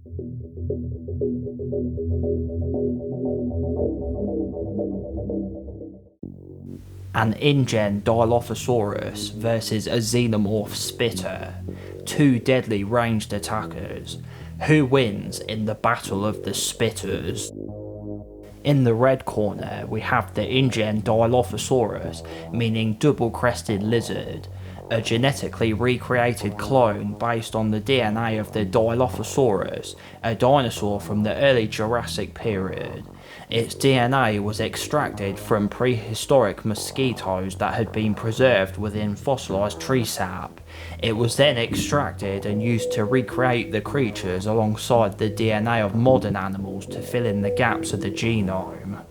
An Ingen Dilophosaurus versus a Xenomorph Spitter, two deadly ranged attackers. Who wins in the Battle of the Spitters? In the red corner we have the Ingen Dilophosaurus, meaning Double Crested Lizard, a genetically recreated clone based on the DNA of the Dilophosaurus, a dinosaur from the early Jurassic period. Its DNA was extracted from prehistoric mosquitos that had been preserved within fossilised tree sap. It was then extracted and used to recreate the creatures alongside the DNA of modern animals to fill in the gaps of the genome.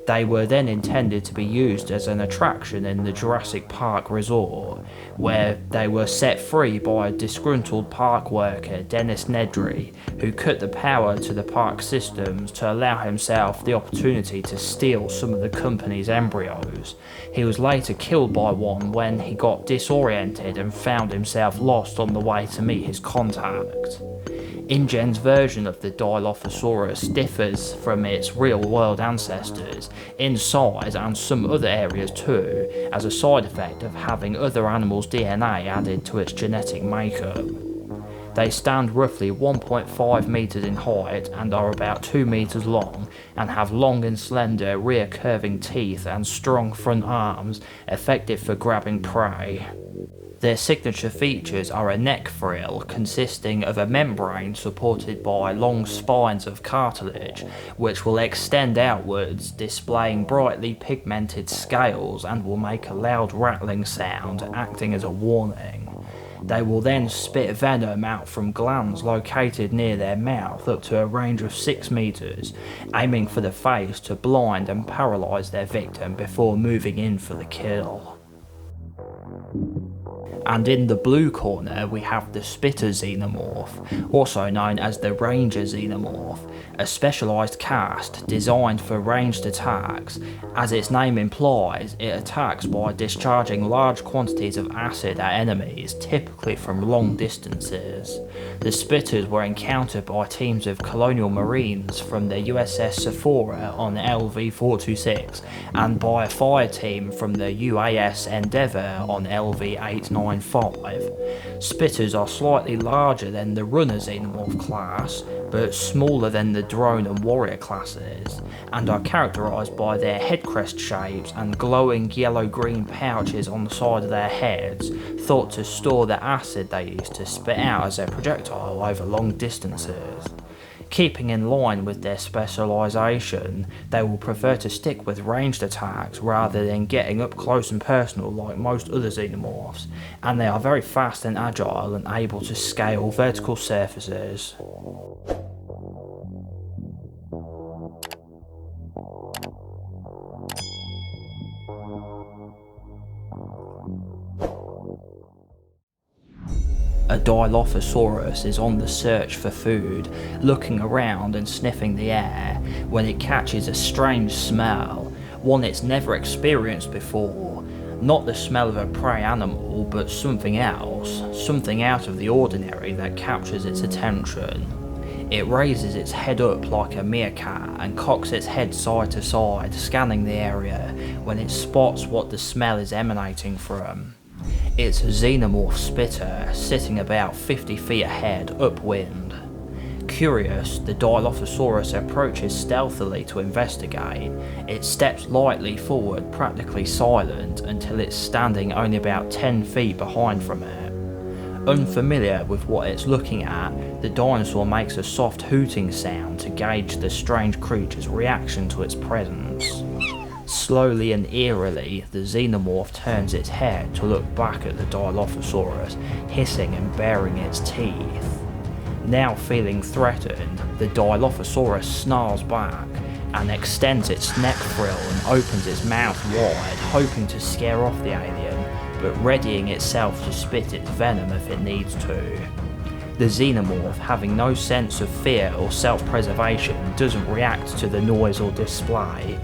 They were then intended to be used as an attraction in the Jurassic Park Resort, where they were set free by a disgruntled park worker, Dennis Nedry, who cut the power to the park systems to allow himself the opportunity to steal some of the company's embryos. He was later killed by one when he got disoriented and found himself lost on the way to meet his contact. Ingen's version of the Dilophosaurus differs from its real-world ancestors in size and some other areas too, as a side effect of having other animals' DNA added to its genetic makeup. They stand roughly 1.5 metres in height and are about 2 metres long, and have long and slender rear curving teeth and strong front arms, effective for grabbing prey. Their signature features are a neck frill consisting of a membrane supported by long spines of cartilage, which will extend outwards, displaying brightly pigmented scales, and will make a loud rattling sound, acting as a warning. They will then spit venom out from glands located near their mouth up to a range of 6 metres, aiming for the face to blind and paralyse their victim before moving in for the kill. And in the blue corner we have the Spitter Xenomorph, also known as the Ranger Xenomorph, a specialised cast designed for ranged attacks. As its name implies, it attacks by discharging large quantities of acid at enemies, typically from long distances. The Spitters were encountered by teams of colonial marines from the USS Sephora on LV-426 and by a fire team from the UAS Endeavour on LV-895. Spitters are slightly larger than the Runner Xenomorph class, but smaller than the Drone and Warrior classes, and are characterised by their head crest shapes and glowing yellow-green pouches on the side of their heads, thought to store the acid they use to spit out as a projectile over long distances. Keeping in line with their specialisation, they will prefer to stick with ranged attacks rather than getting up close and personal like most other xenomorphs, and they are very fast and agile and able to scale vertical surfaces. A Dilophosaurus is on the search for food, looking around and sniffing the air, when it catches a strange smell, one it's never experienced before. Not the smell of a prey animal, but something else, something out of the ordinary that captures its attention. It raises its head up like a meerkat and cocks its head side to side, scanning the area, when it spots what the smell is emanating from. It's a Xenomorph Spitter, sitting about 50 feet ahead, upwind. Curious, the Dilophosaurus approaches stealthily to investigate. It steps lightly forward, practically silent, until it's standing only about 10 feet behind from it. Unfamiliar with what it's looking at, the dinosaur makes a soft hooting sound to gauge the strange creature's reaction to its presence. Slowly and eerily, the Xenomorph turns its head to look back at the Dilophosaurus, hissing and baring its teeth. Now feeling threatened, the Dilophosaurus snarls back and extends its neck frill and opens its mouth wide, hoping to scare off the alien, but readying itself to spit its venom if it needs to. The Xenomorph, having no sense of fear or self-preservation, doesn't react to the noise or display.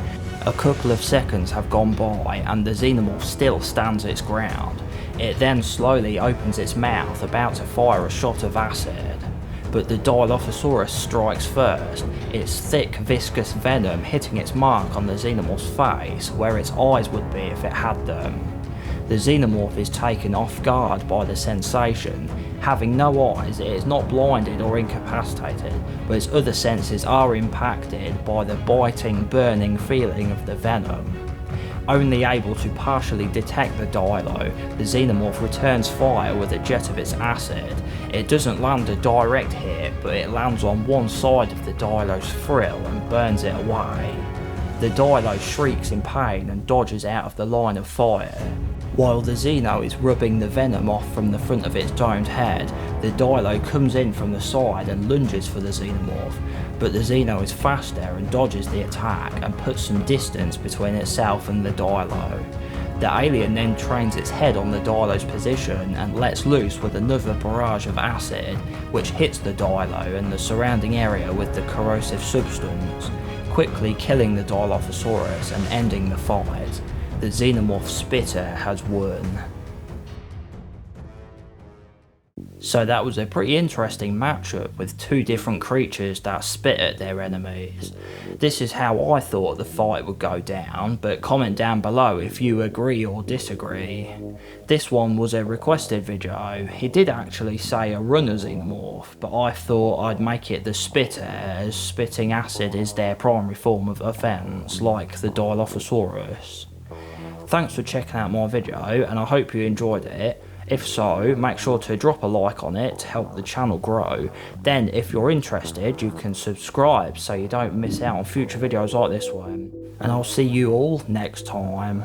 A couple of seconds have gone by and the Xenomorph still stands its ground. It then slowly opens its mouth, about to fire a shot of acid. But the Dilophosaurus strikes first, its thick viscous venom hitting its mark on the Xenomorph's face, where its eyes would be if it had them. The Xenomorph is taken off guard by the sensation. Having no eyes, it is not blinded or incapacitated, but its other senses are impacted by the biting, burning feeling of the venom. Only able to partially detect the Dilo, the Xenomorph returns fire with a jet of its acid. It doesn't land a direct hit, but it lands on one side of the Dilo's frill and burns it away. The Dilo shrieks in pain and dodges out of the line of fire. While the Xeno is rubbing the venom off from the front of its domed head, the Dilo comes in from the side and lunges for the Xenomorph, but the Xeno is faster and dodges the attack and puts some distance between itself and the Dilo. The alien then trains its head on the Dilo's position and lets loose with another barrage of acid, which hits the Dilo and the surrounding area with the corrosive substance, quickly killing the Dilophosaurus and ending the fight. The Xenomorph Spitter has won. So that was a pretty interesting matchup with two different creatures that spit at their enemies. This is how I thought the fight would go down, but comment down below if you agree or disagree. This one was a requested video. He did actually say a runner Xenomorph, but I thought I'd make it the Spitter, as spitting acid is their primary form of offence, like the Dilophosaurus. Thanks for checking out my video, and I hope you enjoyed it. If so, make sure to drop a like on it to help the channel grow. Then if you're interested, you can subscribe so you don't miss out on future videos like this one. And I'll see you all next time.